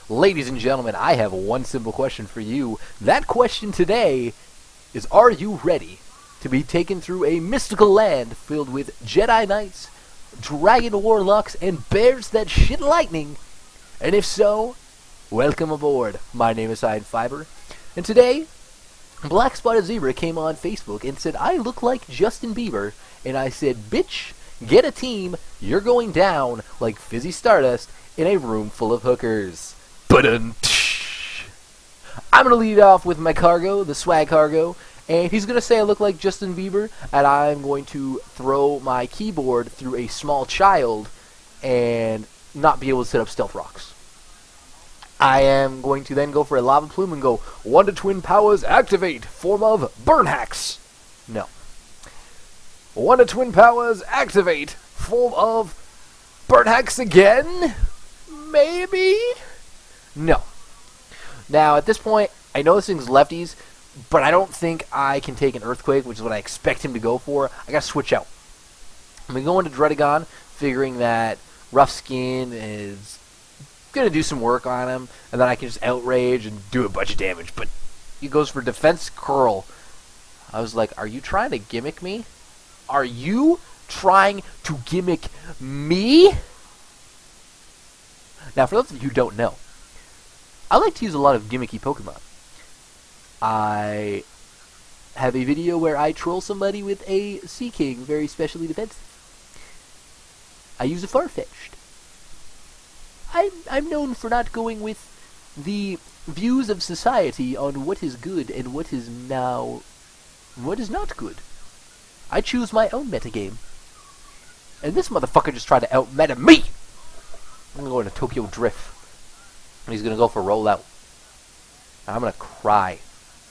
Ladies and gentlemen, I have one simple question for you. That question today is, are you ready to be taken through a mystical land filled with Jedi Knights, Dragon Warlocks, and bears that shit lightning? And if so, welcome aboard. My name is HighInFiber, and today, BlackSpottedZebra came on Facebook and said, I look like Justin Bieber, and I said, bitch, get a team, you're going down like fizzy stardust in a room full of hookers. I'm going to lead off with my cargo, the swag cargo, and he's going to say I look like Justin Bieber, and I'm going to throw my keyboard through a small child and not be able to set up stealth rocks. I am going to then go for a lava plume and go, 1 to twin powers activate, form of burn hacks. No. 1 to twin powers activate, form of burn hacks again? Maybe? No. Now, at this point, I know this thing's lefties, but I don't think I can take an earthquake, which is what I expect him to go for. I gotta switch out. I'm gonna go into Dredagon, figuring that Rough Skin is gonna do some work on him, and then I can just outrage and do a bunch of damage. But he goes for defense curl. I was like, are you trying to gimmick me? Are you trying to gimmick me? Now, for those of you who don't know, I like to use a lot of gimmicky Pokemon. I have a video where I troll somebody with a Sea King, very specially defensive. I use a Farfetch'd. I'm known for not going with the views of society on what is good and what is not good. I choose my own metagame. And this motherfucker just tried to out-meta me! I'm gonna go into Tokyo Drift. And he's gonna go for rollout. And I'm gonna cry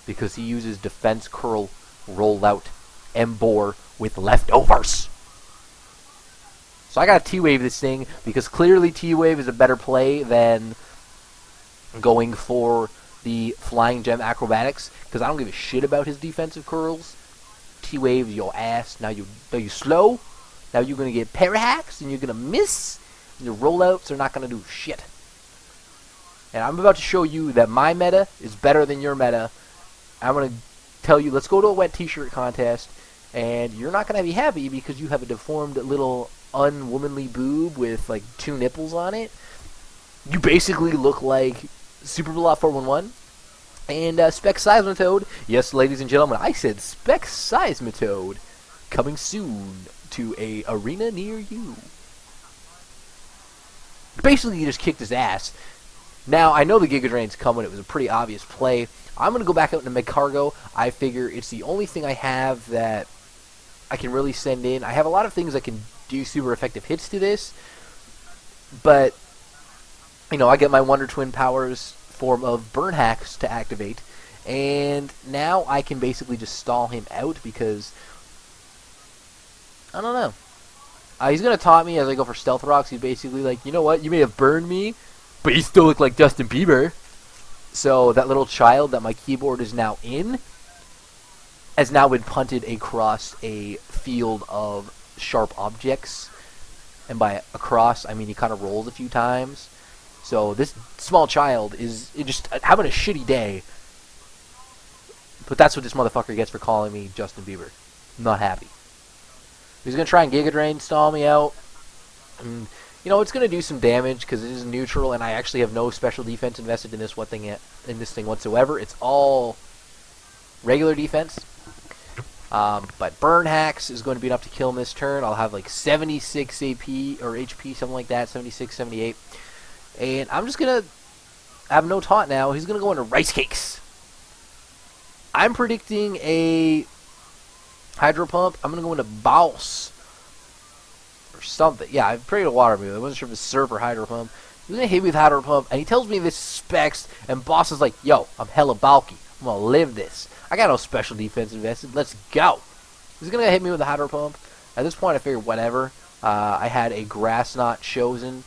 because he uses defense curl rollout Embor with leftovers. So I gotta T-Wave this thing because clearly T-Wave is a better play than going for the Flying Gem Acrobatics because I don't give a shit about his defensive curls. T-Wave your ass. Now you slow. Now you're gonna get parahacks and you're gonna miss. And your rollouts are not gonna do shit. And I'm about to show you that my meta is better than your meta. I'm going to tell you, let's go to a wet t-shirt contest, and you're not going to be happy because you have a deformed little unwomanly boob with like 2 nipples on it. You basically look like Super Velot 411 and Spec Seismitoad. Yes, ladies and gentlemen, I said Spec Seismitoad coming soon to a arena near you. Basically, you just kicked his ass. Now, I know the Giga Drain's coming. It was a pretty obvious play. I'm going to go back out into Mid-Cargo. I figure it's the only thing I have that I can really send in. I have a lot of things that can do super effective hits to this. But, you know, I get my Wonder Twin powers form of burn hacks to activate. And now I can basically just stall him out because, I don't know. He's going to taunt me as I go for Stealth Rocks. He's basically like, you know what, you may have burned me, but you still look like Justin Bieber. So that little child that my keyboard is now in has now been punted across a field of sharp objects. And by across, I mean he kind of rolls a few times. So this small child is just having a shitty day. But that's what this motherfucker gets for calling me Justin Bieber. I'm not happy. He's going to try and Giga Drain, stall me out. And, you know, it's going to do some damage because it is neutral, and I actually have no special defense invested in this thing whatsoever. It's all regular defense. But Burn Hacks is going to be enough to kill him this turn. I'll have like 76 AP or HP, something like that, 76, 78. And I'm just going to have no taunt now. He's going to go into Rice Cakes. I'm predicting a Hydro Pump. I'm going to go into Bouse. Or something. Yeah, I prayed a water move. I wasn't sure if it's Surf or Hydro Pump. He's going to hit me with Hydro Pump, and he tells me this specs, and Boss is like, yo, I'm hella bulky. I'm going to live this. I got no special defense invested. Let's go. He's going to hit me with a Hydro Pump. At this point, I figured whatever. I had a Grass Knot chosen.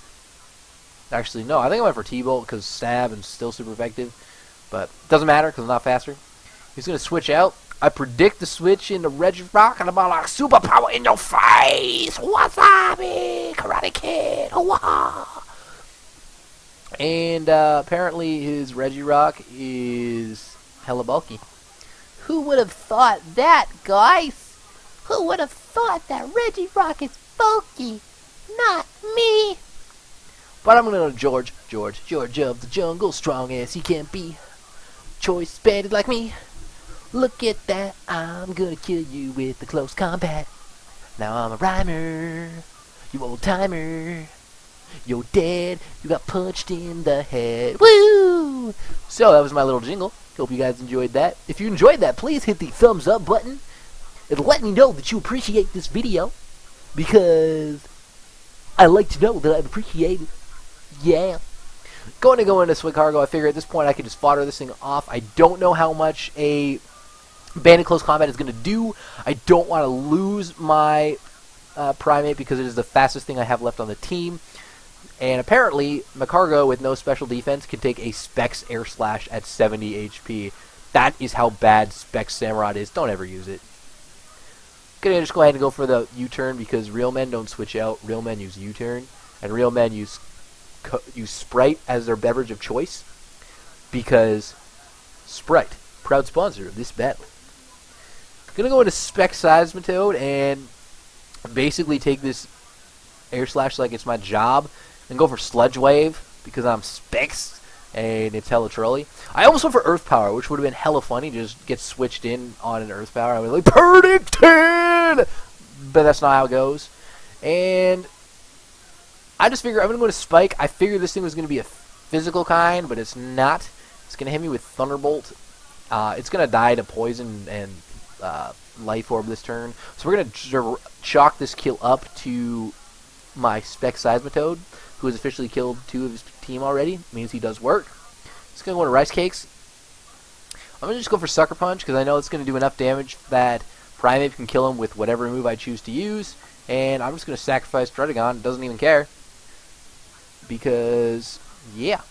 Actually, no, I think I went for T-Bolt because Stab and still super effective. But it doesn't matter because I'm not faster. He's going to switch out. I predict the switch into Regirock, and I'm like, superpower in your face! Wasabi! Karate Kid! Hoo-wah! And apparently his Regirock is hella bulky. Who would have thought that, guys? Who would have thought that Regirock is bulky? Not me. But I'm gonna go to George of the jungle, strong as he can be. Choice banded like me. Look at that, I'm gonna kill you with the close combat. Now I'm a rhymer, you old timer. You're dead, you got punched in the head. Woo! So that was my little jingle. Hope you guys enjoyed that. If you enjoyed that, please hit the thumbs up button. It'll let me know that you appreciate this video, because I like to know that I appreciate it. Yeah. Going to go into Swig Cargo, I figure at this point I can just fodder this thing off. I don't know how much a banded close combat is going to do. I don't want to lose my Primate because it is the fastest thing I have left on the team. And apparently, Macargo with no special defense can take a Specs Air Slash at 70 HP. That is how bad Specs Samurott is. Don't ever use it. Gonna just go ahead and go for the U-turn because real men don't switch out. Real men use U-turn, and real men use Sprite as their beverage of choice because Sprite, proud sponsor of this battle. Gonna go into Specs Seismitoad and basically take this Air Slash like it's my job and go for Sludge Wave because I'm Specs and it's hella trolly. I almost went for Earth Power, which would have been hella funny. Just get switched in on an Earth Power. I was like, predicted! But that's not how it goes. And I just figure I'm going to go to Spike. I figured this thing was going to be a physical kind, but it's not. It's going to hit me with Thunderbolt. It's going to die to Poison and Life Orb this turn. So we're going to chalk this kill up to my Spec Seismitoad, who has officially killed 2 of his team already. Means he does work. It's going to go into Rice Cakes. I'm going to just go for Sucker Punch because I know it's going to do enough damage that Primate can kill him with whatever move I choose to use. And I'm just going to sacrifice Druddigon. Doesn't even care. Because, yeah.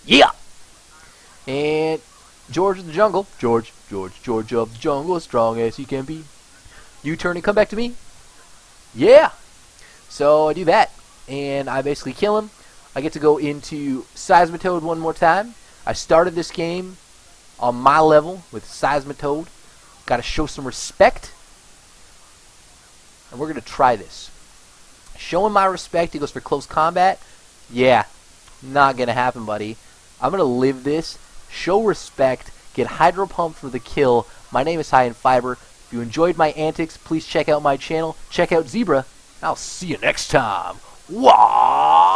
Yeah! And George of the Jungle. George of the Jungle, as strong as he can be. U-turn and come back to me. Yeah! So I do that. And I basically kill him. I get to go into Seismitoad one more time. I started this game on my level with Seismitoad. Got to show some respect. And we're going to try this. Showing my respect, he goes for close combat. Yeah, not going to happen, buddy. I'm going to live this, show respect, get Hydro Pump for the kill. My name is HighInFiber. If you enjoyed my antics, please check out my channel. Check out Zebra. I'll see you next time. Wah!